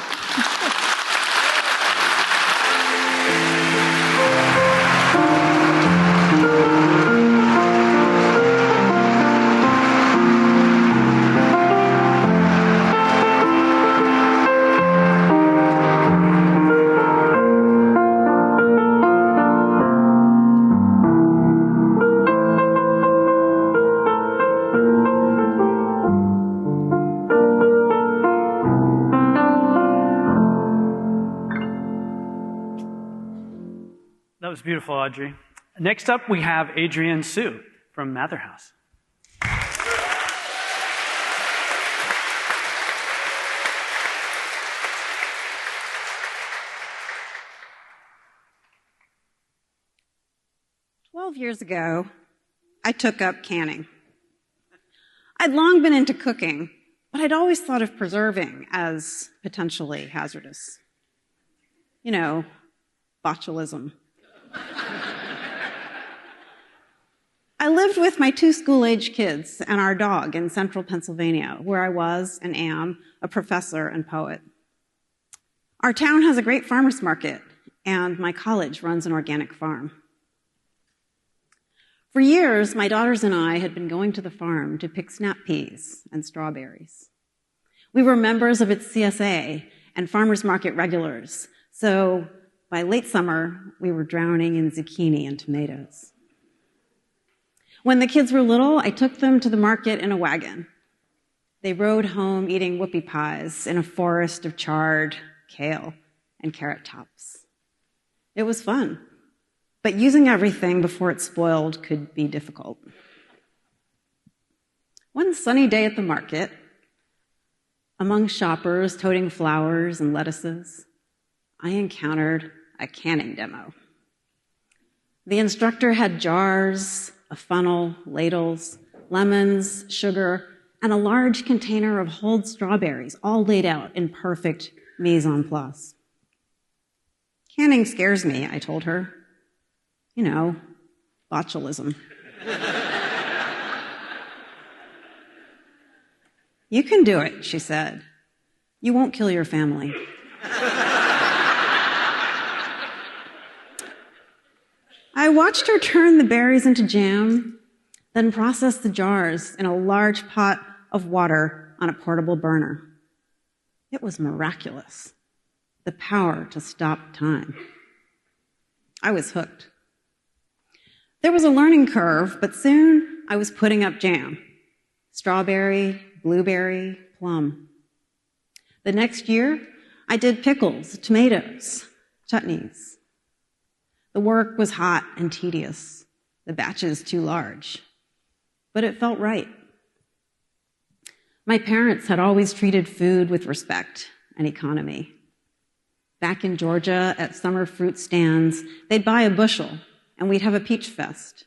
That was beautiful, Audrey. Next up, we have Adrienne Sue from Mather House. Years ago, I took up canning. I'd long been into cooking, but I'd always thought of preserving as potentially hazardous. You know, botulism. I lived with my 2 school-age kids and our dog in central Pennsylvania, where I was and am a professor and poet. Our town has a great farmers market, and my college runs an organic farm. For years, my daughters and I had been going to the farm to pick snap peas and strawberries. We were members of its CSA and farmers market regulars, so by late summer, we were drowning in zucchini and tomatoes. When the kids were little, I took them to the market in a wagon. They rode home eating whoopie pies in a forest of charred kale and carrot tops. It was fun. But using everything before it spoiled could be difficult. One sunny day at the market, among shoppers toting flowers and lettuces, I encountered a canning demo. The instructor had jars, a funnel, ladles, lemons, sugar, and a large container of hulled strawberries, all laid out in perfect mise en place. Canning scares me, I told her. You know, botulism. You can do it, she said. You won't kill your family. I watched her turn the berries into jam, then process the jars in a large pot of water on a portable burner. It was miraculous. The power to stop time. I was hooked. There was a learning curve, but soon I was putting up jam. Strawberry, blueberry, plum. The next year, I did pickles, tomatoes, chutneys. The work was hot and tedious, the batches too large, but it felt right. My parents had always treated food with respect and economy. Back in Georgia, at summer fruit stands, they'd buy a bushel, and we'd have a peach fest.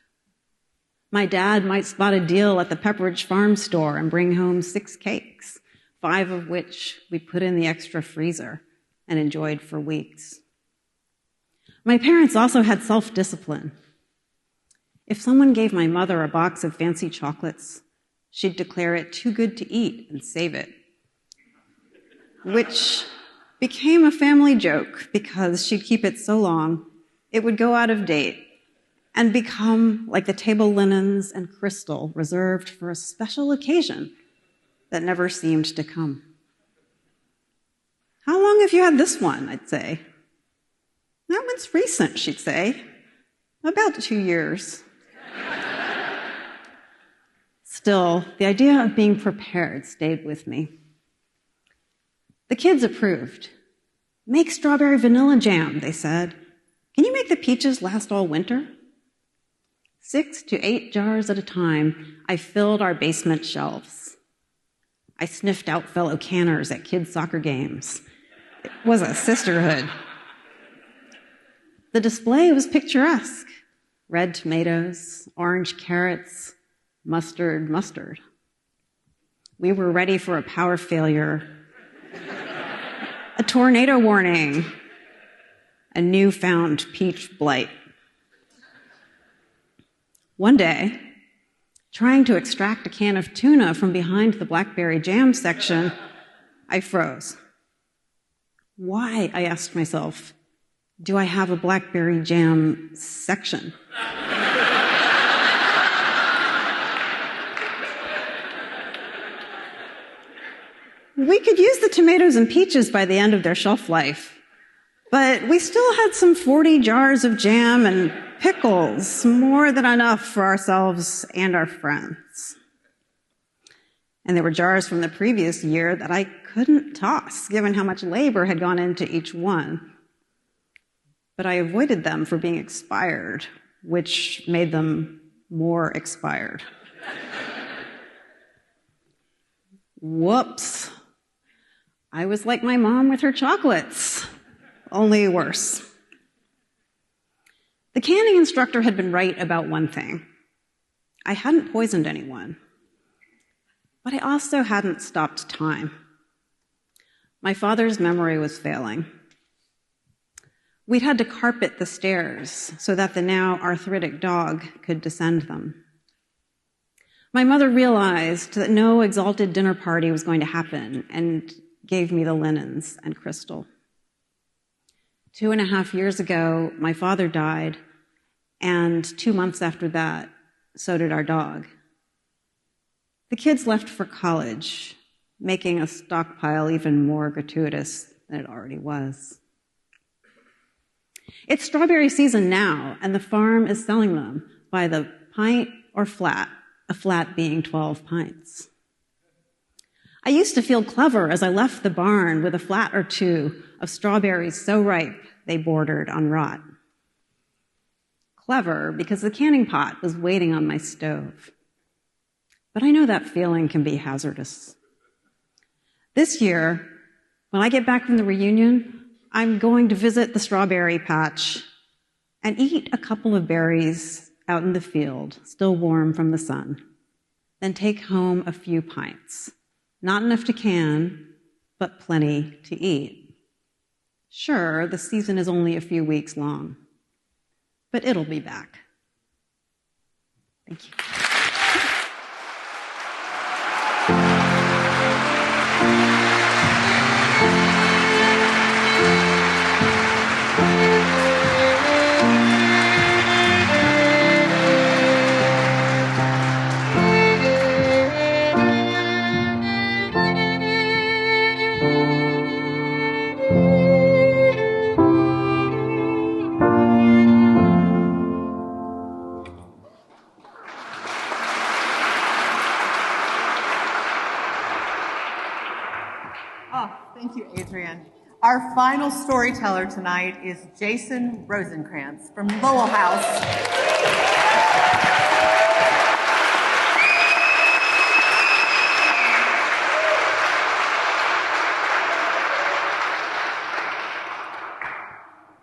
My dad might spot a deal at the Pepperidge Farm store and bring home 6 cakes, 5 of which we put in the extra freezer and enjoyed for weeks. My parents also had self-discipline. If someone gave my mother a box of fancy chocolates, she'd declare it too good to eat and save it, which became a family joke because she'd keep it so long it would go out of date and become like the table linens and crystal reserved for a special occasion that never seemed to come. How long have you had this one? I'd say. That one's recent, she'd say. About 2 years. Still, the idea of being prepared stayed with me. The kids approved. Make strawberry vanilla jam, they said. Can you make the peaches last all winter? 6 to 8 jars at a time, I filled our basement shelves. I sniffed out fellow canners at kids' soccer games. It was a sisterhood. The display was picturesque. Red tomatoes, orange carrots, mustard. We were ready for a power failure a tornado warning, a newfound peach blight. One day, trying to extract a can of tuna from behind the blackberry jam section, I froze. Why, I asked myself, do I have a blackberry jam section? We could use the tomatoes and peaches by the end of their shelf life, but we still had some 40 jars of jam and pickles, more than enough for ourselves and our friends. And there were jars from the previous year that I couldn't toss, given how much labor had gone into each one. But I avoided them for being expired, which made them more expired. Whoops. I was like my mom with her chocolates, only worse. The canning instructor had been right about one thing. I hadn't poisoned anyone, but I also hadn't stopped time. My father's memory was failing. We'd had to carpet the stairs so that the now arthritic dog could descend them. My mother realized that no exalted dinner party was going to happen and gave me the linens and Crystal. 2.5 years ago, my father died, and 2 months after that, so did our dog. The kids left for college, making a stockpile even more gratuitous than it already was. It's strawberry season now, and the farm is selling them by the pint or flat, a flat being 12 pints. I used to feel clever as I left the barn with a flat or two of strawberries so ripe they bordered on rot. Clever because the canning pot was waiting on my stove. But I know that feeling can be hazardous. This year, when I get back from the reunion, I'm going to visit the strawberry patch and eat a couple of berries out in the field, still warm from the sun, then take home a few pints. Not enough to can, but plenty to eat. Sure, the season is only a few weeks long, but it'll be back. Thank you. Thank you, Adrian. Our final storyteller tonight is Jason Rosenkrantz from Lowell House.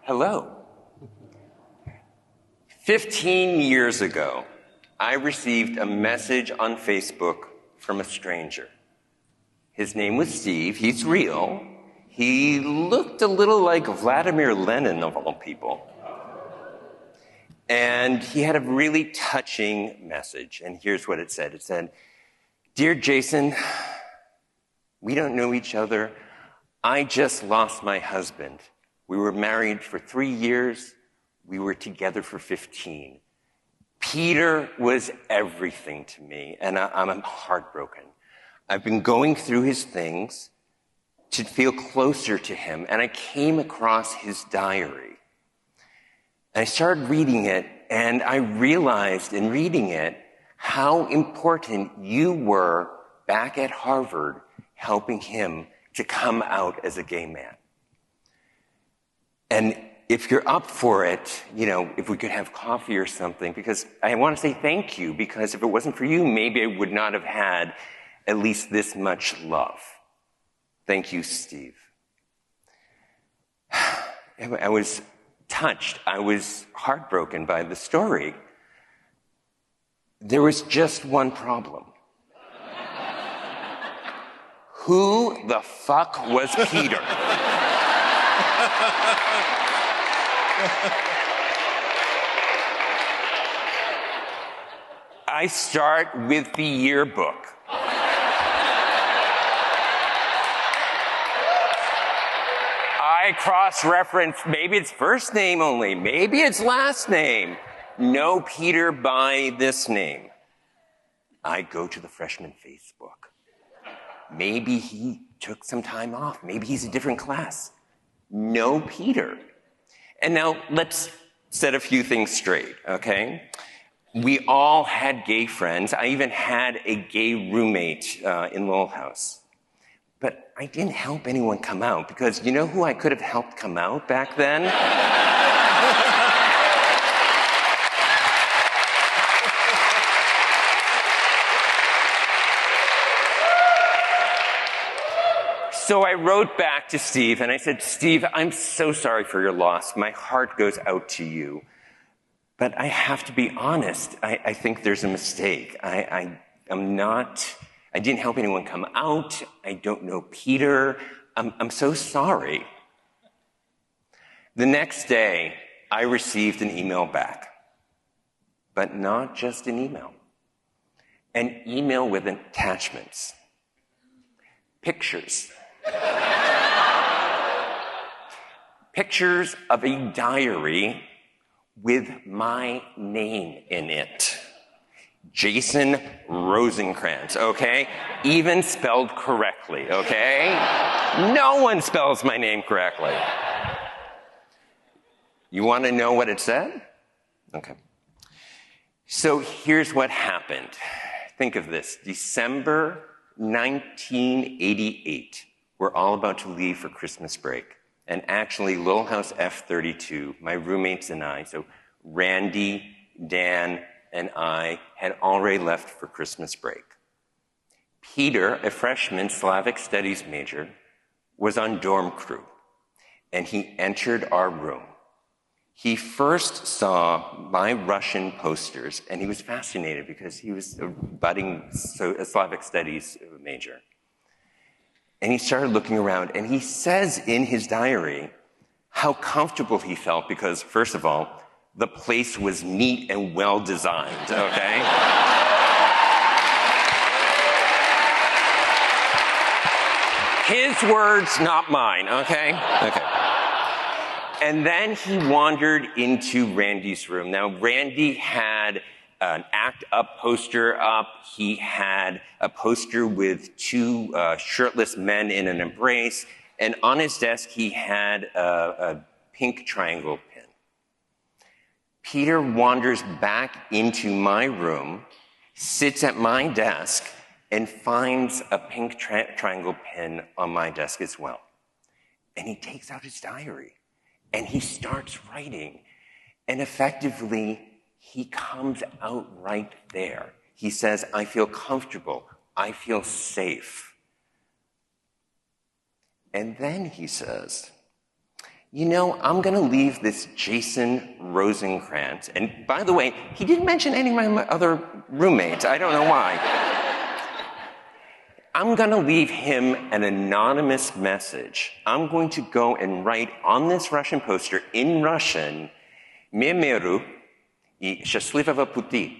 Hello. 15 years ago, I received a message on Facebook from a stranger. His name was Steve. He's real. He looked a little like Vladimir Lenin, of all people. And he had a really touching message. And here's what it said. It said, "Dear Jason, we don't know each other. I just lost my husband. We were married for 3 years. We were together for 15. Peter was everything to me, and I'm heartbroken. I've been going through his things to feel closer to him, and I came across his diary. And I started reading it, and I realized in reading it how important you were back at Harvard helping him to come out as a gay man. And if you're up for it, if we could have coffee or something, because I want to say thank you, because if it wasn't for you, maybe I would not have had at least this much love. Thank you, Steve." I was touched. I was heartbroken by the story. There was just one problem. Who the fuck was Peter? I start with the yearbook. I cross-reference, maybe it's first name only, maybe it's last name. No Peter by this name. I go to the freshman Facebook. Maybe he took some time off. Maybe he's a different class. No Peter. And now let's set a few things straight, okay? We all had gay friends. I even had a gay roommate in Lowell House. But I didn't help anyone come out because you know who I could have helped come out back then? So I wrote back to Steve and I said, Steve, I'm so sorry for your loss. My heart goes out to you. But I have to be honest. I think there's a mistake. I didn't help anyone come out. I don't know Peter. I'm so sorry. The next day, I received an email back. But not just an email. An email with attachments. Pictures. Pictures of a diary with my name in it. Jason Rosencrantz, okay? Even spelled correctly, okay? No one spells my name correctly. You want to know what it said? Okay. So here's what happened. Think of this. December 1988. We're all about to leave for Christmas break. And actually, Lowell House F32, my roommates and I, so Randy, Dan, and I had already left for Christmas break. Peter, a freshman Slavic studies major, was on dorm crew, and he entered our room. He first saw my Russian posters, and he was fascinated because he was a budding Slavic studies major. And he started looking around, and he says in his diary how comfortable he felt because, first of all, the place was neat and well designed, okay? His words, not mine, okay? Okay. And then he wandered into Randy's room. Now, Randy had an ACT UP poster up. He had a poster with two shirtless men in an embrace. And on his desk, he had a pink triangle pin. Peter wanders back into my room, sits at my desk, and finds a pink triangle pin on my desk as well. And he takes out his diary, and he starts writing. And effectively, he comes out right there. He says, I feel comfortable. I feel safe. And then he says, you know, I'm going to leave this Jason Rosencrantz. And by the way, he didn't mention any of my other roommates. I don't know why. I'm going to leave him an anonymous message. I'm going to go and write on this Russian poster in Russian, "Mir miru и счастливого пути."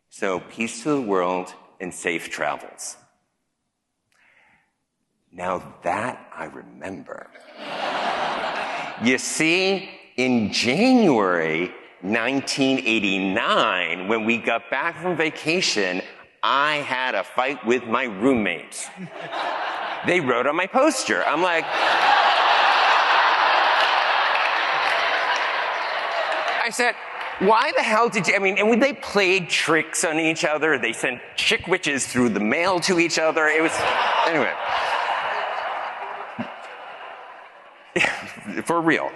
So, peace to the world and safe travels. Now that I remember. You see, in January 1989, when we got back from vacation, I had a fight with my roommates. They wrote on my poster. I'm like, I said, why the hell did you, and when they played tricks on each other, they sent chick witches through the mail to each other. It was, anyway. For real.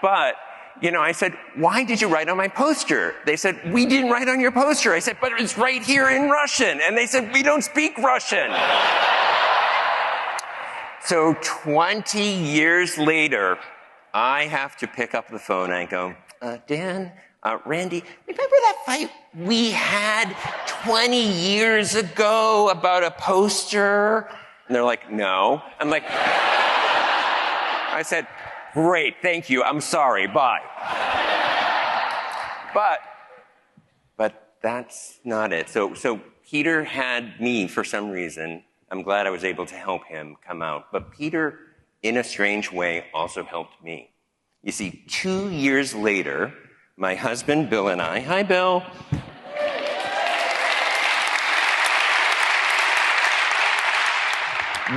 But, you know, I said, why did you write on my poster? They said, we didn't write on your poster. I said, but it's right here in Russian. And they said, we don't speak Russian. So 20 years later, I have to pick up the phone and I go, Dan, Randy, remember that fight we had 20 years ago about a poster? And they're like, no. I'm like, I said, great, thank you, I'm sorry, bye. But that's not it. So Peter had me for some reason. I'm glad I was able to help him come out. But Peter, in a strange way, also helped me. You see, 2 years later, my husband Bill and I, hi Bill,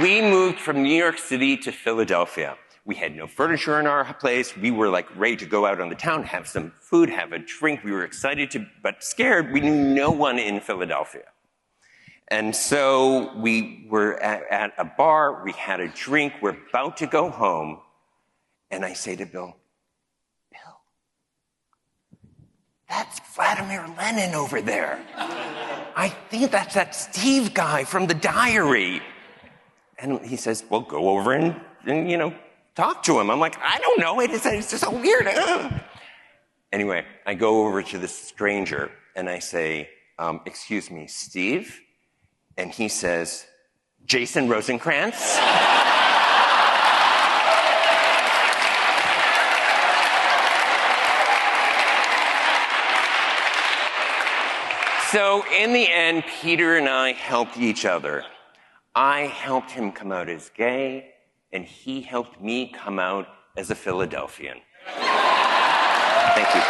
we moved from New York City to Philadelphia. We had no furniture in our place. We were like ready to go out on the town, have some food, have a drink. We were excited but scared. We knew no one in Philadelphia. And so we were at a bar, we had a drink, we're about to go home. And I say to Bill, that's Vladimir Lenin over there. I think that's that Steve guy from the diary. And he says, well, go over and talk to him. I'm like, I don't know. It's just so weird. Anyway, I go over to this stranger and I say, excuse me, Steve? And he says, Jason Rosencrantz? So in the end, Peter and I helped each other. I helped him come out as gay, and he helped me come out as a Philadelphian. Thank you.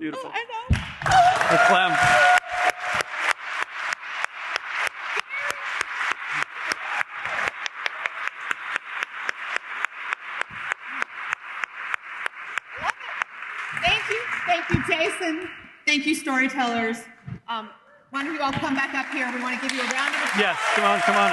Beautiful. I know. Hey, Clem. Thank you, Jason. Thank you, storytellers. Why don't you all come back up here? We want to give you a round of applause. Yes, come on.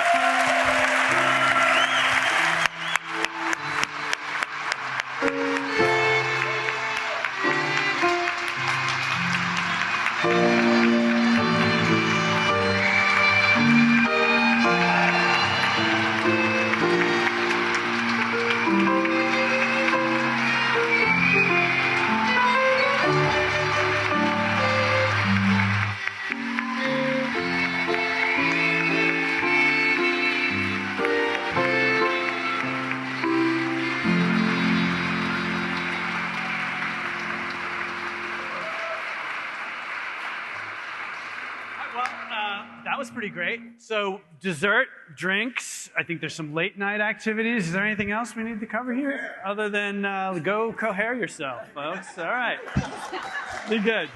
That was pretty great. So dessert, drinks, I think there's some late night activities. Is there anything else we need to cover here other than go cohere yourself, folks? All right. Be good.